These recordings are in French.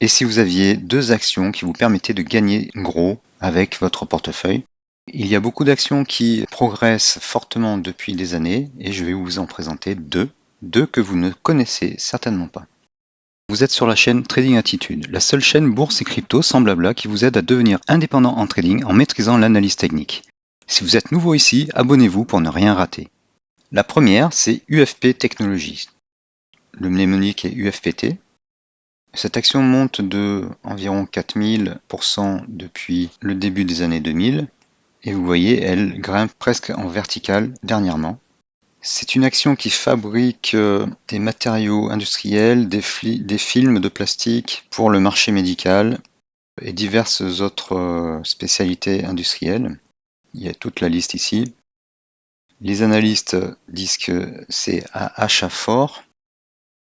et si vous aviez deux actions qui vous permettaient de gagner gros avec votre portefeuille. Il y a beaucoup d'actions qui progressent fortement depuis des années et je vais vous en présenter deux que vous ne connaissez certainement pas. Vous êtes sur la chaîne Trading Attitude, la seule chaîne bourse et crypto sans blabla qui vous aide à devenir indépendant en trading en maîtrisant l'analyse technique. Si vous êtes nouveau ici, abonnez-vous pour ne rien rater. La première, c'est UFP Technologies. Le mnémonique est UFPT. Cette action monte de environ 4000% depuis le début des années 2000 et vous voyez, elle grimpe presque en verticale dernièrement. C'est une action qui fabrique des matériaux industriels, des films de plastique pour le marché médical et diverses autres spécialités industrielles. Il y a toute la liste ici. Les analystes disent que c'est à achat fort.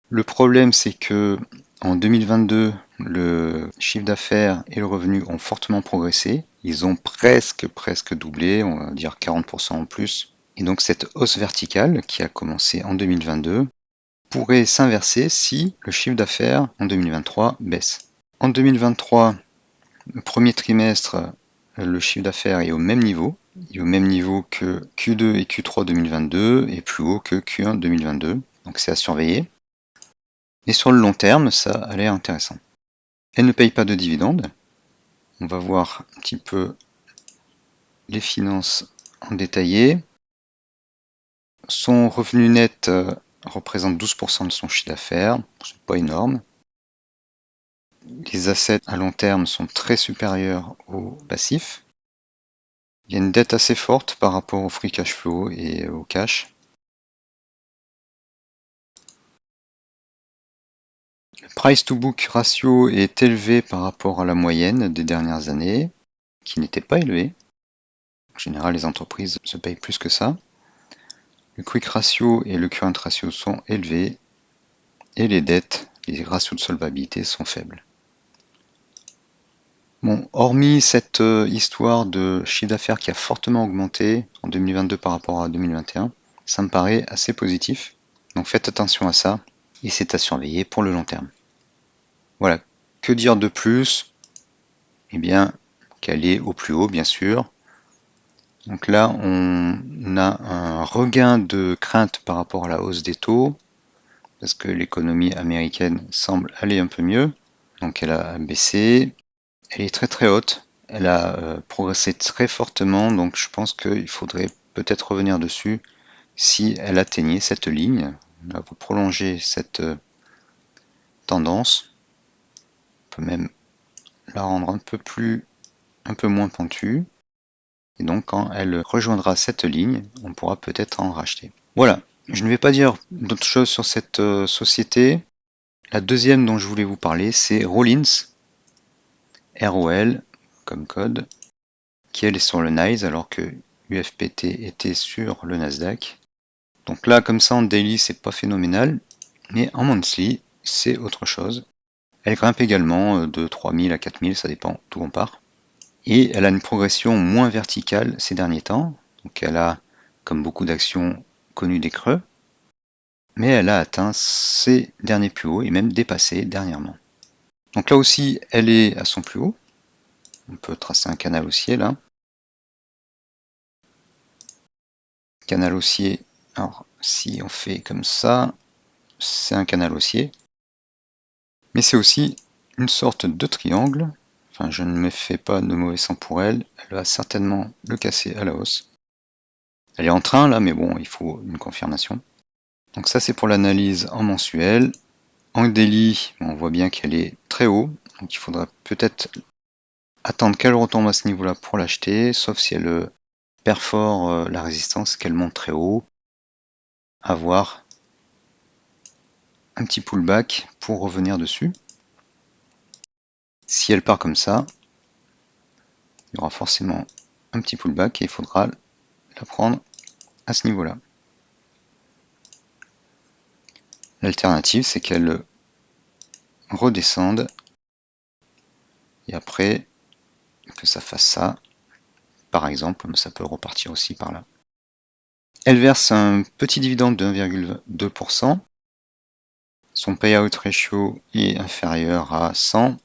Le problème, c'est que en 2022, le chiffre d'affaires et le revenu ont fortement progressé. Ils ont presque doublé, on va dire 40% en plus. Et donc cette hausse verticale qui a commencé en 2022 pourrait s'inverser si le chiffre d'affaires en 2023 baisse. En 2023, le premier trimestre, le chiffre d'affaires est au même niveau. Il est au même niveau que Q2 et Q3 2022 et plus haut que Q1 2022. Donc c'est à surveiller. Et sur le long terme, ça a l'air intéressant. Elle ne paye pas de dividendes. On va voir un petit peu les finances en détaillé. Son revenu net représente 12% de son chiffre d'affaires, c'est pas énorme. Les assets à long terme sont très supérieurs aux passifs. Il y a une dette assez forte par rapport au free cash flow et au cash. Le price to book ratio est élevé par rapport à la moyenne des dernières années, qui n'était pas élevé. En général, les entreprises se payent plus que ça. Le quick ratio et le current ratio sont élevés et les dettes, les ratios de solvabilité sont faibles. Bon, hormis cette histoire de chiffre d'affaires qui a fortement augmenté en 2022 par rapport à 2021, ça me paraît assez positif. Donc faites attention à ça et c'est à surveiller pour le long terme. Voilà, que dire de plus? Eh bien, qu'elle est au plus haut, bien sûr. Donc là, on a un regain de crainte par rapport à la hausse des taux, parce que l'économie américaine semble aller un peu mieux. Donc elle a baissé, elle est très très haute, elle a progressé très fortement, donc je pense qu'il faudrait peut-être revenir dessus si elle atteignait cette ligne. Là, pour prolonger cette tendance, on peut même la rendre un peu moins pentue. Et donc quand elle rejoindra cette ligne, on pourra peut-être en racheter. Voilà, je ne vais pas dire d'autres choses sur cette société. La deuxième dont je voulais vous parler, c'est Rollins, ROL comme code, qui elle est sur le NYSE alors que UFPT était sur le Nasdaq. Donc là, comme ça en daily, c'est pas phénoménal, mais en monthly, c'est autre chose. Elle grimpe également de 3000 à 4000, ça dépend d'où on part. Et elle a une progression moins verticale ces derniers temps. Donc elle a, comme beaucoup d'actions, connu des creux, mais elle a atteint ses derniers plus hauts et même dépassé dernièrement. Donc là aussi, elle est à son plus haut. On peut tracer un canal haussier là. Canal haussier, alors si on fait comme ça, c'est un canal haussier. Mais c'est aussi une sorte de triangle. Enfin, je ne me fais pas de mauvais sang pour elle. Elle va certainement le casser à la hausse. Elle est en train là, mais bon, il faut une confirmation. Donc ça c'est pour l'analyse en mensuel. En daily, on voit bien qu'elle est très haut. Donc il faudra peut-être attendre qu'elle retombe à ce niveau-là pour l'acheter, sauf si elle perfore la résistance, qu'elle monte très haut. À voir. Un petit pullback pour revenir dessus. Si elle part comme ça, il y aura forcément un petit pullback et il faudra la prendre à ce niveau-là. L'alternative, c'est qu'elle redescende et après que ça fasse ça, par exemple, ça peut repartir aussi par là. Elle verse un petit dividende de 1,2% son payout ratio est inférieur à 100.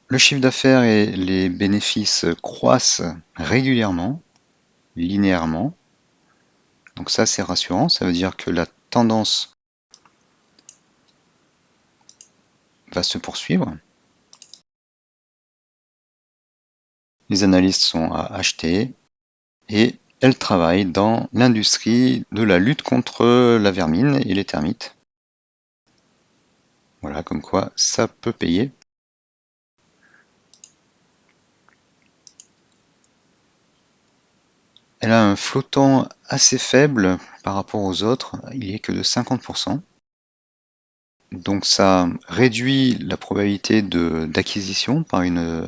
Le chiffre d'affaires et les bénéfices croissent régulièrement, linéairement. Donc ça, c'est rassurant. Ça veut dire que la tendance va se poursuivre. Les analystes sont à acheter et elles travaillent dans l'industrie de la lutte contre la vermine et les termites. Voilà, comme quoi ça peut payer. Elle a un flottant assez faible par rapport aux autres, il est que de 50%. Donc ça réduit la probabilité d'acquisition par une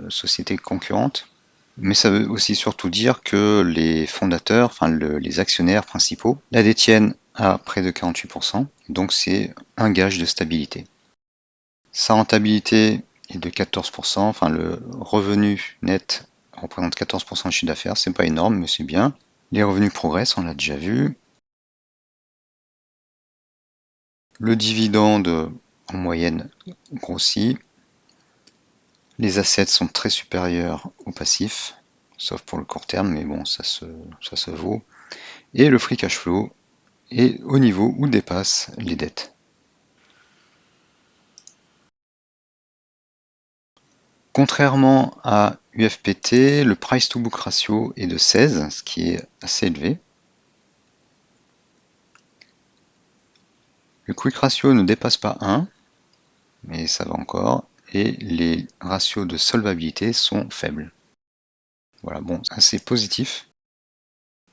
société concurrente. Mais ça veut aussi surtout dire que les fondateurs, enfin les actionnaires principaux, la détiennent à près de 48%. Donc c'est un gage de stabilité. Sa rentabilité est de 14%, enfin le revenu net représente 14% de chiffre d'affaires, c'est pas énorme mais c'est bien. Les revenus progressent, on l'a déjà vu. Le dividende en moyenne grossit. Les assets sont très supérieurs aux passifs, sauf pour le court terme, mais bon, ça se vaut. Et le free cash flow est au niveau où dépassent les dettes. Contrairement à UFPT, le price to book ratio est de 16, ce qui est assez élevé. Le quick ratio ne dépasse pas 1, mais ça va encore. Et les ratios de solvabilité sont faibles. Voilà, bon, assez positif.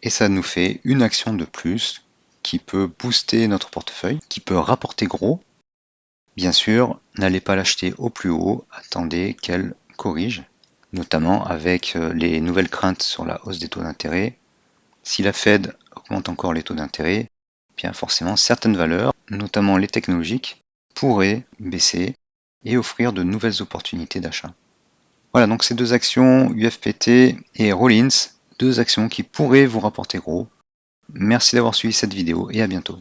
Et ça nous fait une action de plus qui peut booster notre portefeuille, qui peut rapporter gros. Bien sûr, n'allez pas l'acheter au plus haut, attendez qu'elle corrige, notamment avec les nouvelles craintes sur la hausse des taux d'intérêt. Si la Fed augmente encore les taux d'intérêt, bien forcément certaines valeurs, notamment les technologiques, pourraient baisser et offrir de nouvelles opportunités d'achat. Voilà, donc ces deux actions, UFPT et Rollins, deux actions qui pourraient vous rapporter gros. Merci d'avoir suivi cette vidéo et à bientôt.